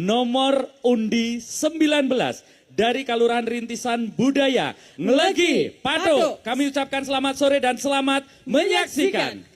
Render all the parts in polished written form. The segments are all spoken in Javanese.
Nomor undi 19 dari Kelurahan Rintisan Budaya Ngelegi Patuk. Kami ucapkan selamat sore dan selamat menyaksikan.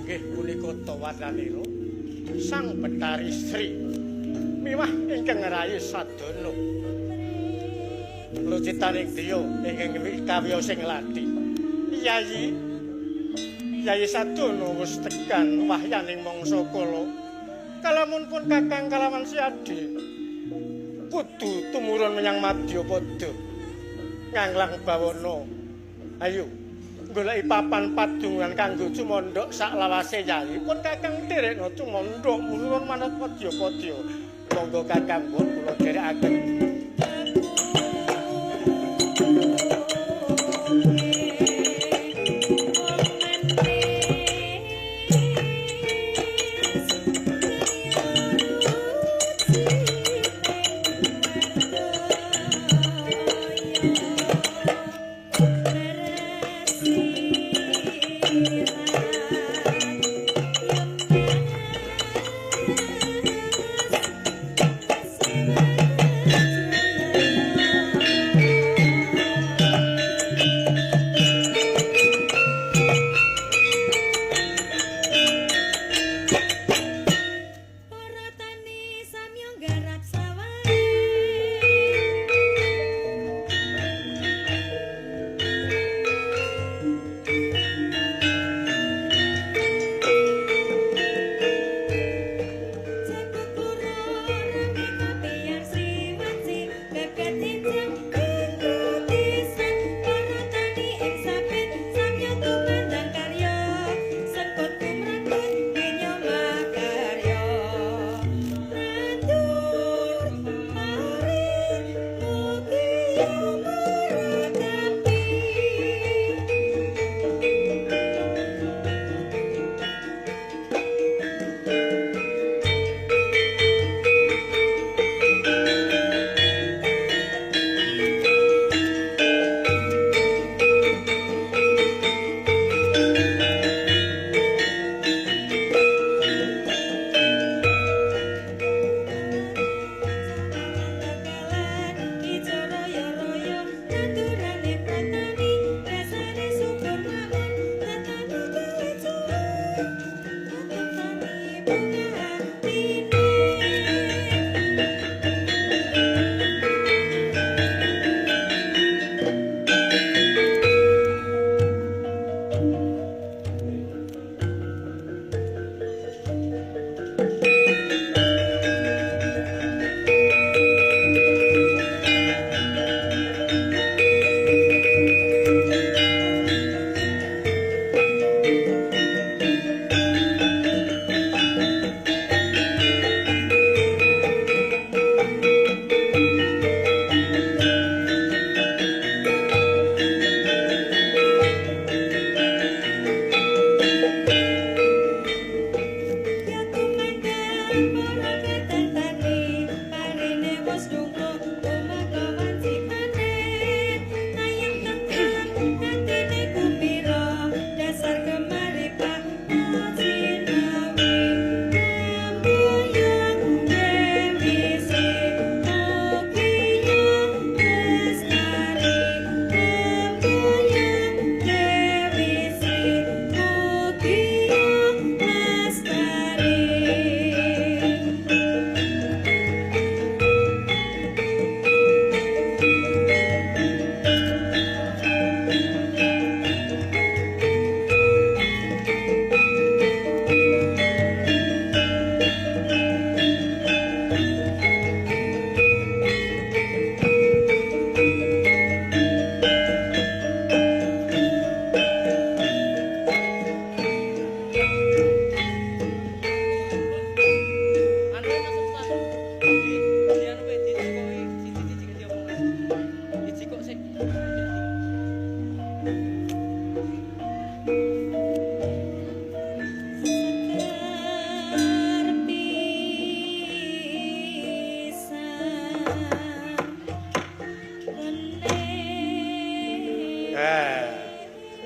Inggih punika Tawadaniro Sang Betari Sri miwah ingkang ngerayi sadana lucitaning Diya ingkang kawiyosing lati Yayi sadana wis tekan wahyaning mangsa kala kalamun pun Kakang kalawan Siadi kudu tumurun menyang Madyapada nganglang bawana ayo goleki papan padungan kanggo cumandhak sak lawase Yayi pun Kakang derekno cumandhak mulun manut Madyapada monggo Kakang pun kula dherekaken.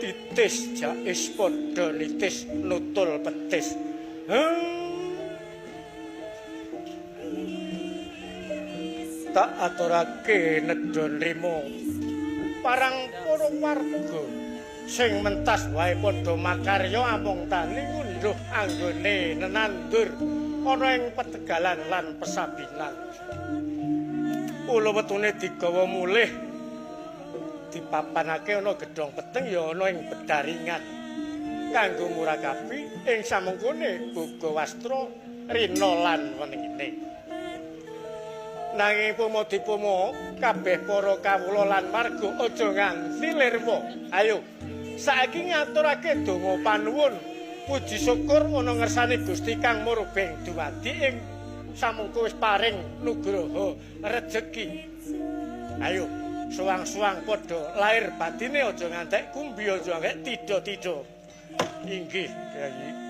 Titis jais padha nitis nutul petis. Tak aturake nedha nrimo parang para warga sing mentas wae padha makarya amung tani ngunduh anggone nenandur ana ing petegalan lan pesabinan. Ula wetune digawa mulih dipapanake ana gedhong peteng ya ana ing bedaringan kanggo murakabi ing samengkone boga wastra rina lan weningine. Nanging pumodipuma kabeh para kawula lan marga aja nganti lirwa. Ayo saiki ngaturake donga panuwun puji syukur ana ngersane Gusti Kang Murbeng duwadi ing samengko wis paring nugraha rejeki. Ayo suwang-suwang padha lair batine aja ngantek kumbi aja ngantek tida-tida. Inggih, Kyai.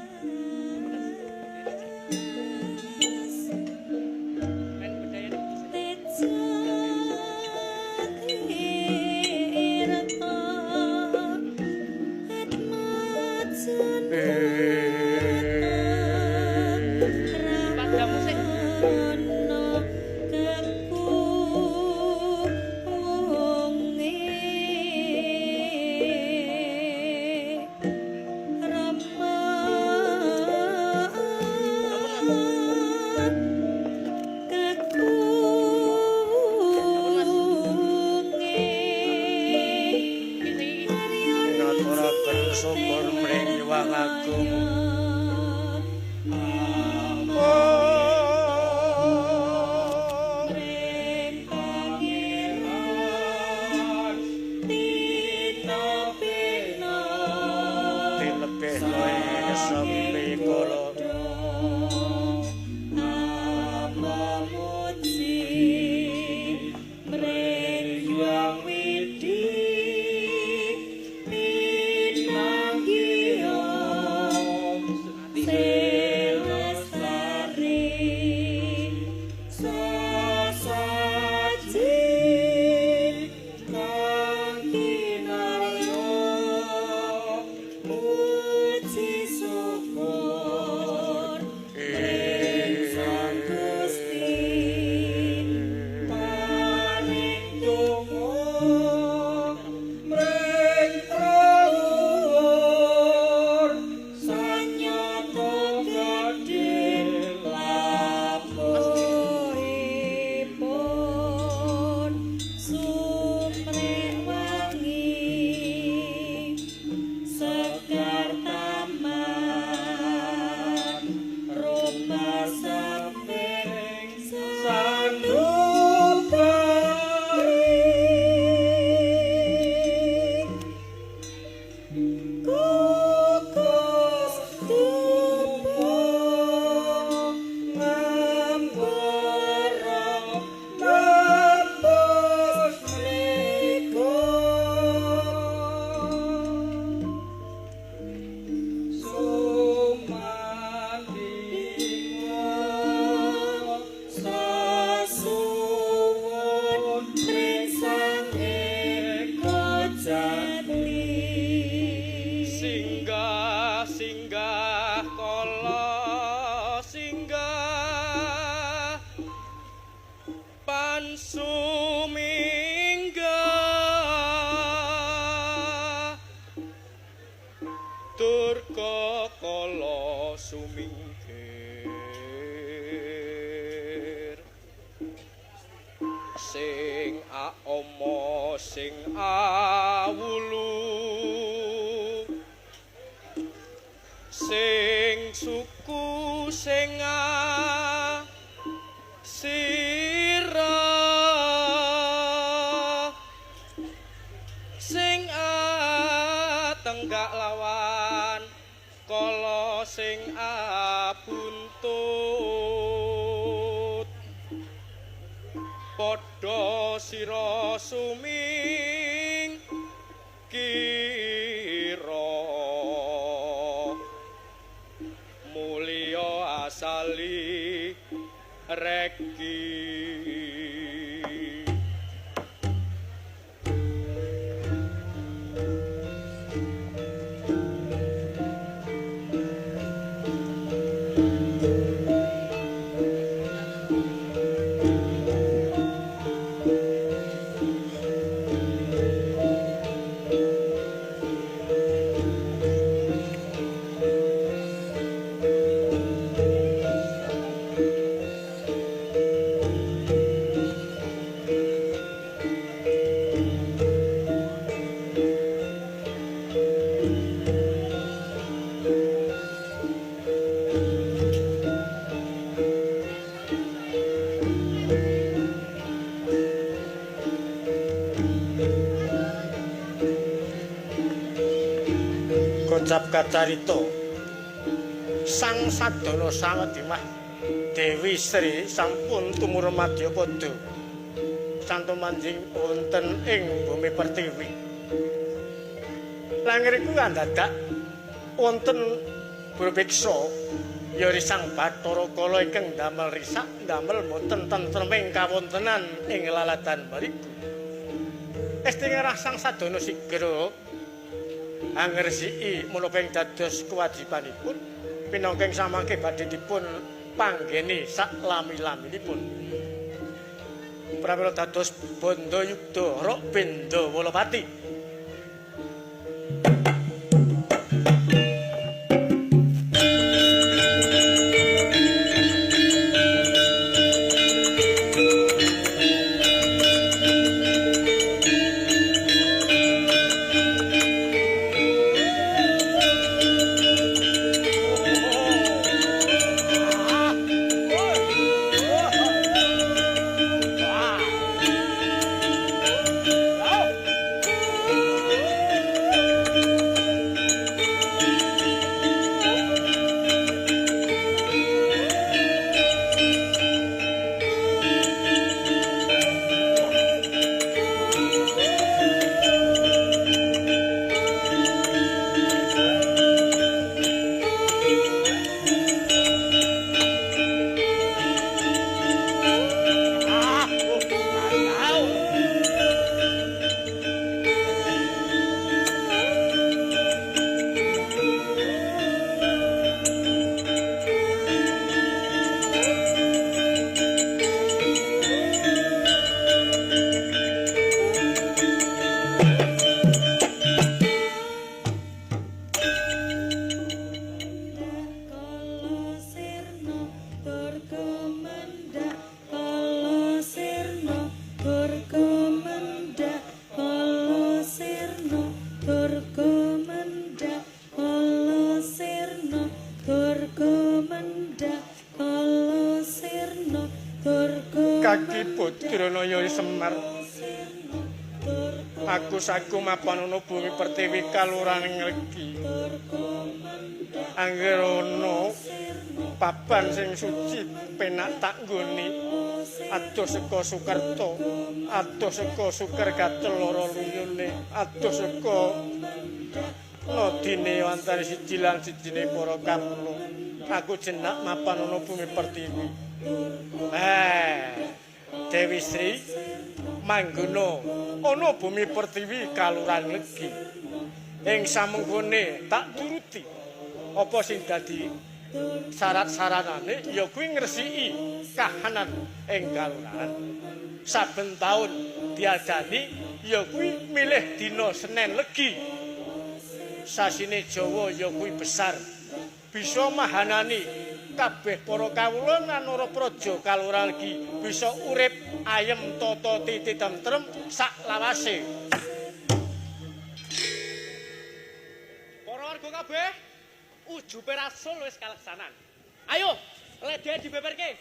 Mulya asali reki ngucap kacarita Sang Sadana Sawadimah Dewi Sri sampun tumurun Madyapada santo manjing wonten ing bumi Pertiwi. Langiriku kandadak wonten berbiksa yori Sang Bathara Kala ingkang damel risak damel boten tentreming kawontenan ing laladan mriku. Estingerah Sang Sadana Sigra angresiki menapa ing dados kewajibanipun pinangka samangke badhe dipun panggeni sak lami-laminipun. Pramila dados bondo yudha rok benda Walapati. Kaki Badranaya Semar aku saku mapan ana bumi Pertiwi kaluraning Legi angger ana papan sing suci penak tak nggoni adoh saka Sukerta adoh saka Sukergatel lara luyune adoh saka Nadine antara siji lan sijine para kawula aku jenak mapan ana bumi Pertiwi. Dewi Sri manggono ana bumi Pertiwi kalurahan Legi ing samunggone tak turuti apa sing dadi syarat-syaratane ya kuwi ngresiki kahanan ing kalurahan saben taun diadani ya kuwi milih dina Senin Legi sasine Jawa ya kuwi besar bisa mahanani kabeh para kawula nanara praja kalurahan Legi bisa urip ayem tata titi tentrem sak lawase. Para warga kabeh, ujupe rasul wis kaleksanan. Ayo, ledhe dibeberke.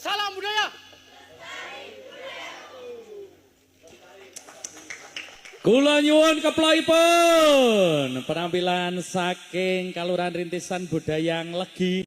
Salam budaya. Kula nyuwun keplokipun penampilan saking Kalurahan Rintisan Budaya Nglegi.